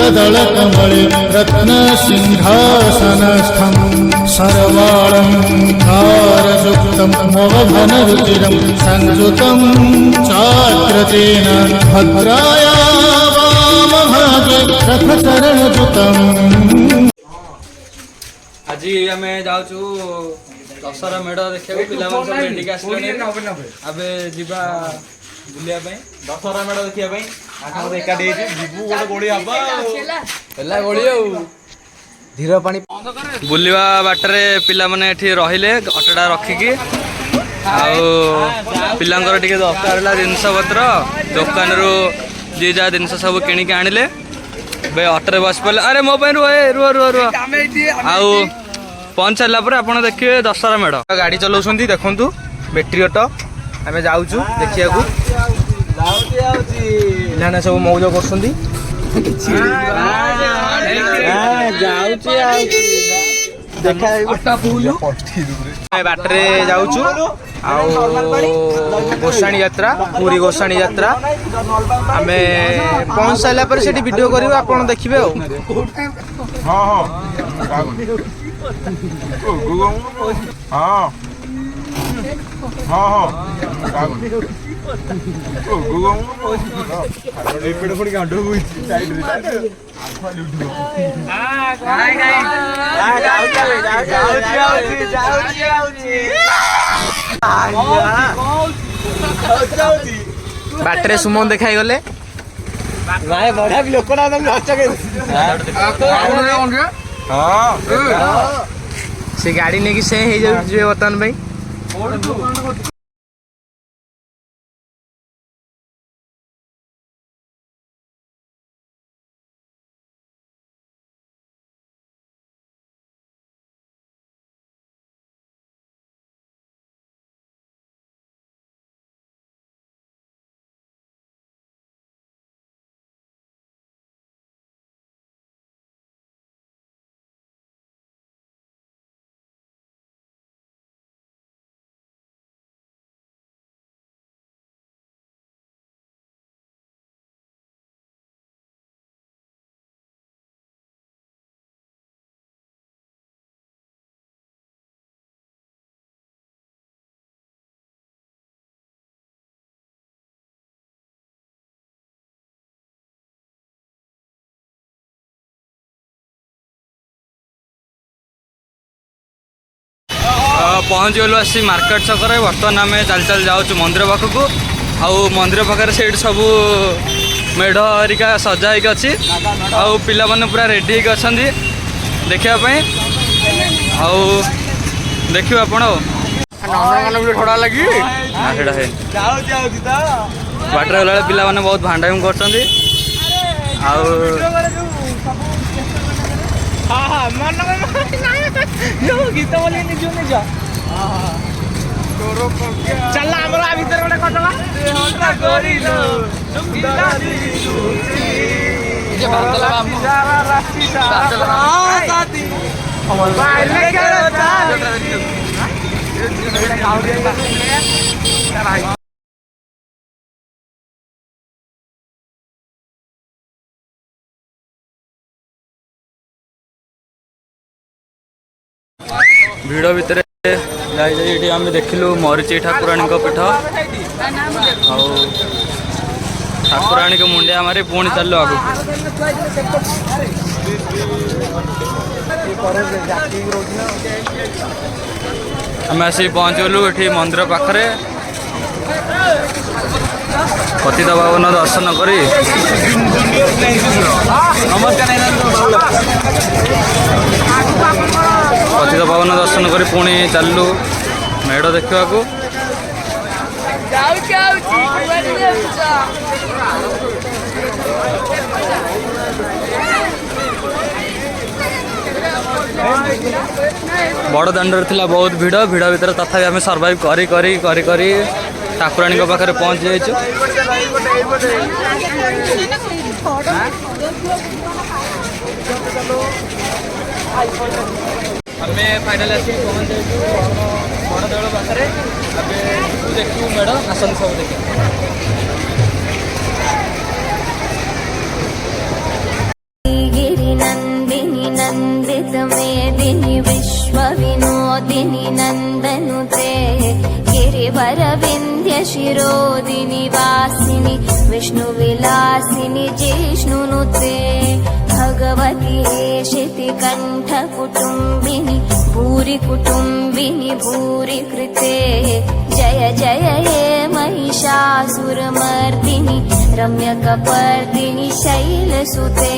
धृतदलकमले रत्नसिंहासनस्थं सर्वालङ्कारयुक्तं मोहनरुचिरं संयुतं चाग्रतेन भद्राया वामभागे रथचरणयुतम्। आज आम जाऊँ दशहरा मेढ़ देखा पिला रेडी आबे जीवा बुलिया दशहरा मेढ़ देखा एकाठी जीवु गोटे गोड़ी हम गोड़ी धीर पानी बुलवा बाटरे पिला माने रहिले अटोटा रखिकी आलांर टे दरकार है जिनस पत्र दुकान रू जी जहाँ जिनस सब किणिक आनिले अटोरे बस पड़े अरे मो रुह रुह रुह रुह आउ पहुँच सारा पर आप देखिए दशहरा मेढ़ गाड़ी चलाऊँ देखु बैटेरी अटो आम जाऊँ देखा पिलाने सब मौज कर बाटरे जाऊँ गोसाणी यात्रा पूरी गोसाणी यात्रा आम पहुँच सारा पर से वीडियो कर देखिए बाटरे सुमन देखाई गले बढ़िया भी लोक से गाड़ी नहीं कि से बर्तमान भाई पहुँच गलु आसी मार्केट छकरे बर्तमान आम चल चल जाऊँ मंदिर पाखक आउ मंदिर पाखे से सब मेढ़ हरिका सजा होगी अच्छी आउ पिला माने पूरा रेडी होगी अच्छा देखापी देखिए आपण ठड़ा लगी बाटर गला पिला माने बहुत भांडाई कर गीत बोली निज निज चल भर गोटे कटला भिड़ भितर आम देखिलु मरीचि ठाकुराणी पीठ ठाकुराणी को मुंडिया मारी पुणी चलु आग आम आसी पहुँच गलु ये मंदिर पाखरे पतित पावन दर्शन करी पतित पावन दर्शन करी पुणी चलु मेढ़ देखा बड़ दांडर थिला बहुत भिड़ भिड़ भितर तथापि आम सर्वाइव करी करी करी करी ठाकुराणी पाखे पहुँच जाइए आम फाइनाल आस पहुँच जाइए बड़ देवल पाखे देखू मेढ़ आसन सब देखिए मेदिनि विश्वविनोदिनि नन्दनुते गिरिवरविन्द्य शिरोदिनि वासिनि विष्णुविलासिनि जिष्णुनुते भगवति हेशिति कण्ठकुटुम्बिनि भूरि कुटुम्बिनि भूरि कृते जय जय हे महिषासुरमर्दिनि रम्यकपर्दिनि शैलसुते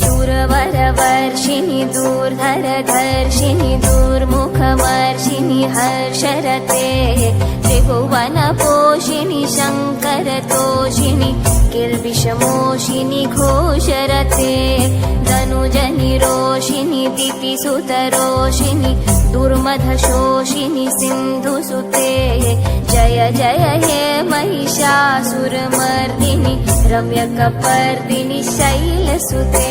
सुरवरवर्षिणि दूर्धरधर्षिणि दूर्मुखमर्षिणि हर्षरते त्रिभुवनपोषिणि शङ्करतोषिणि किल्बिषमोषिनि घोषरते धनुजनिरोषिणि दितिसुतरोषिणि दुर्मधशोषिनि सिन्धुसुते जय जय हे महिषासुरमर्दिनि रम्यकपर्दिनि शैलसुते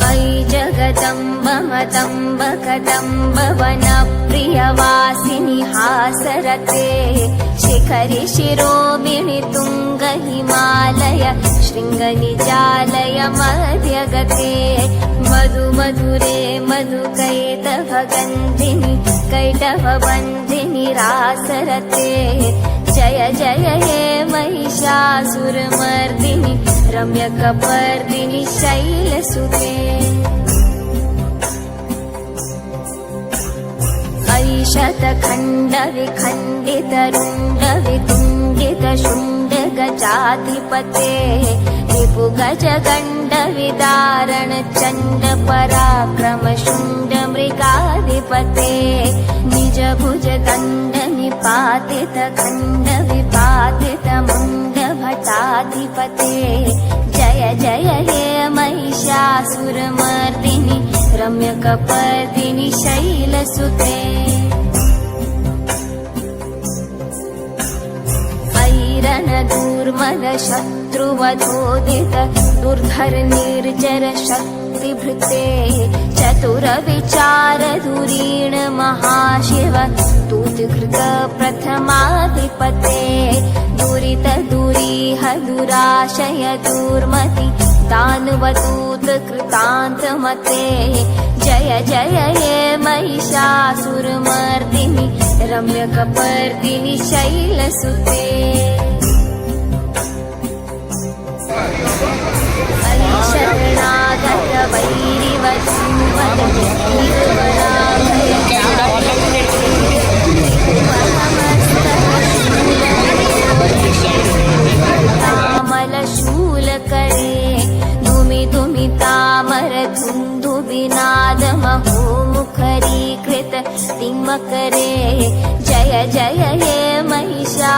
अयि जगदम्ब मदम्ब कदम्ब वनप्रियवासिनि हासरते शिखरि शिरोमिणि तुङ्ग हिमालय शृङ्गनिजालय मध्यगते मधु मधुरे मधुकैटभगन्धिनि कैटभबन्धिनि रासरते जय जय हे महिषासुरमर्दिनि रम्यकपर्दिनि शैलसुते अयि शतखण्डविखण्डितरुण्डवितुण्डितशुण्डगजाधिपते रिपुगजगण्डविदारण चण्ड पराक्रम शुण्ड मृगाधिपते निज भुज दण्ड निपातित खण्ड विपातित मुण्ड भटाधिपते जय जय हे महिषासुरमर्दिनि रम्यकपर्दिनि शैलसुते ऐरणदूर्मद शत्रुवधोदित दुर्धर निर्जर शक्तिभृते चतुर विचार धुरीण महाशिव दूतकृत प्रथमाधिपते दुरित दुरीह दुराशय दूर्मति दानवदूत कृतान्तमते जय जय हे महिषासुरमर्दिनि रम्यकपर्दिनि शैलसुते अयि शरणागत वैरिवधूवद तामलशूलकरे धुमि धुमि तामर धुन्धु विनाद महो मुखरीकृत तिम्मकरे जय जय हे महिषासुरमर्दिनि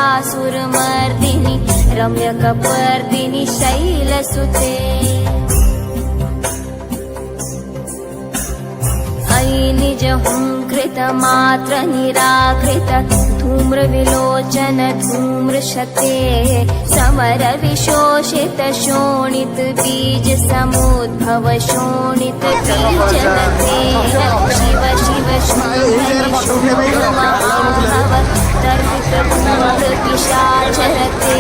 रम्यकपर्दिनि शैलसुते अयि निज हुङ्कृत मात्र निराकृत धूम्रविलोचन धूम्रशते समर विशोषित शोणित बीज समुद्भव शोणित बीजगते शिव शिव शून्य महाभव दर्पित भूत पिशाचरते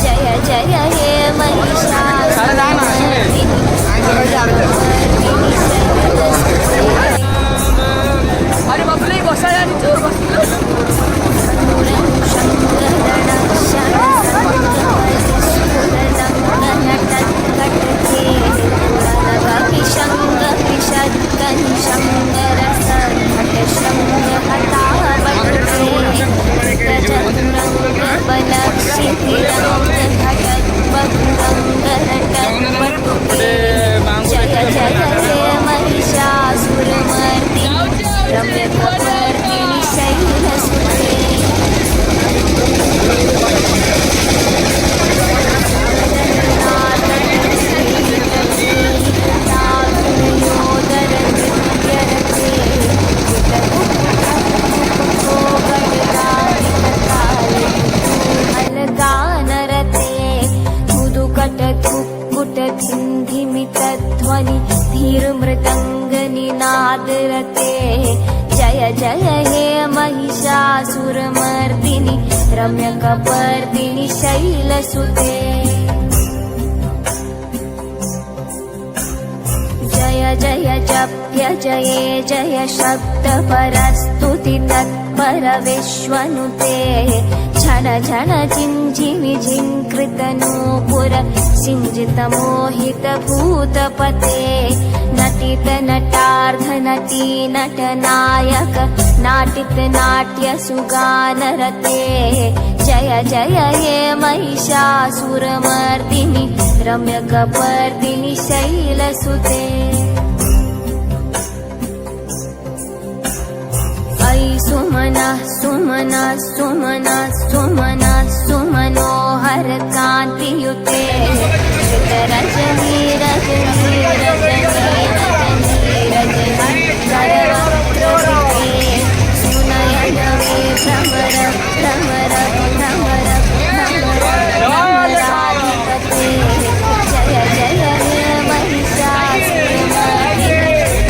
जय जय हे महिषासुरमर्दिनि रम्यकपर्दिनि शैलसुते अरे बापरे बसा यार जोर बस जय जय हे महिषासुरमर्दिनि रम्यकपर्दिनि शैलसुते ध्वनि धीर मृदंग निनाद रते जय जय हे महिषासुरमर्दिनि महिषासुरमर्दिनि रम्यकपर्दिनि शैलसुते जय जय जप्य जये जय शब्द परस्तुति तत्पर विश्वनुते झन झन झिञ्झिमि झिङ्कृत नूपुर सिञ्जित मोहित भूतपते नटित नटार्ध नटी नटनायक नाटित नाट्य सुगानरते जय जय हे महिषासुरमर्दिनि रम्यकपर्दिनि शैलसुते अयि सुमना सुमना सुमना सुमना सुमनोहर कान्तियुते रजनी रजनी रजनी रजनी रजनी करवक्त्रसिते सुनयन मे भ्रमर भ्रमर भ्रमर भ्रमराधिपते जय जय हे महिषासुरमर्दिनि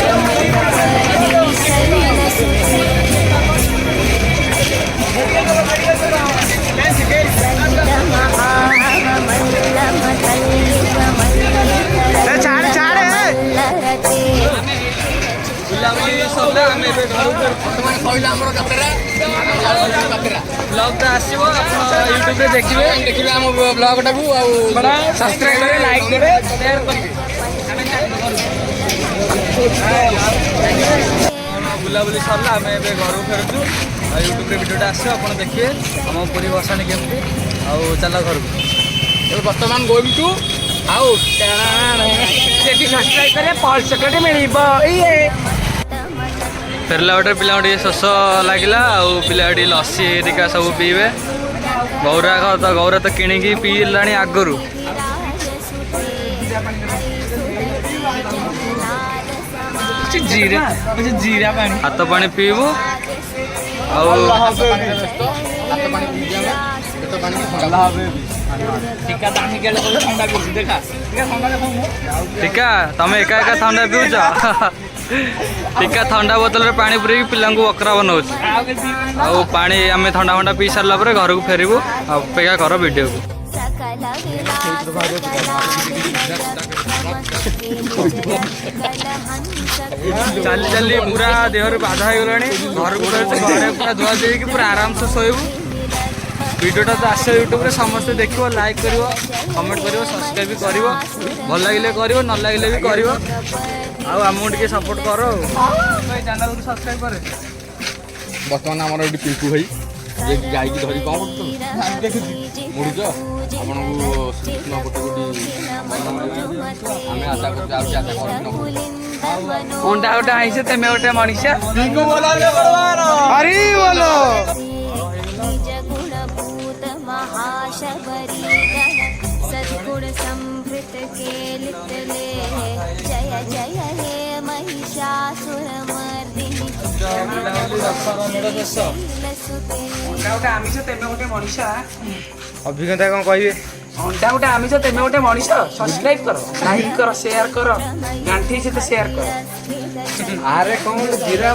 रम्यकपर्दिनि शैलसुते ब्लॉग तो आसो यूट्यूब रे देखिए आम ब्लॉग टाकू सब्सक्राइब करें लाइक करें शेयर करें बुलाबुली सरला आम घर फेरुचु यूट्यूब रे वीडियोटा आसो आप देखिए आम पूरी बसाणी केमती आउ चल घर को बर्तमान गोइंग टू आउट सब्सक्राइब करें पल्स चॉकलेट मिल फेरला गोटे पिला शोष लगे पिला लस्सी हेरिका सब पीबे गौरा तो गौरा तो किणिकी पीला आगु जीरा हाथ पानी पीबू टीका तमें एका एका ठंडा पीऊच टीका ठंडा बोतल रे पानी पूरे पिला बकरा बनाऊ पानी आम ठंडा फंडा पी सारा घर को फेरबू अपेक्षा कर वीडियो को चली चली पूरा देह बाधा हो गला घर को पूरा धुआ दे पूरा आराम से शोबू वीडियोटा तो आस यूट्यूब रे समस्त देखो लाइक करिवो कमेंट करिवो सब्सक्राइब भी करिवो भल लगिले करिवो न लगिले भी करिवो आमको टिके सपोर्ट करो चैनल को सब्सक्राइब करे बर्तमान आम पिंकू भाई ये गाई की धरी कौन मुड़ुच आपन को श्रीकृष्ण गोटे आम आशा कर कोनटा गोटे आइसे तेमे गोटे मनीषा हरी बोलो सद्गुण संभृत केलितले जय जय हे महिषासुरमर्दिनि अभिज्ञता कौन कहे अंडा गोटे आमिष तेमे गोटे मनीष सब्सक्राइब कर लाइक कर शेयर कर गांठी से शेयर कर अरे कौन जीरा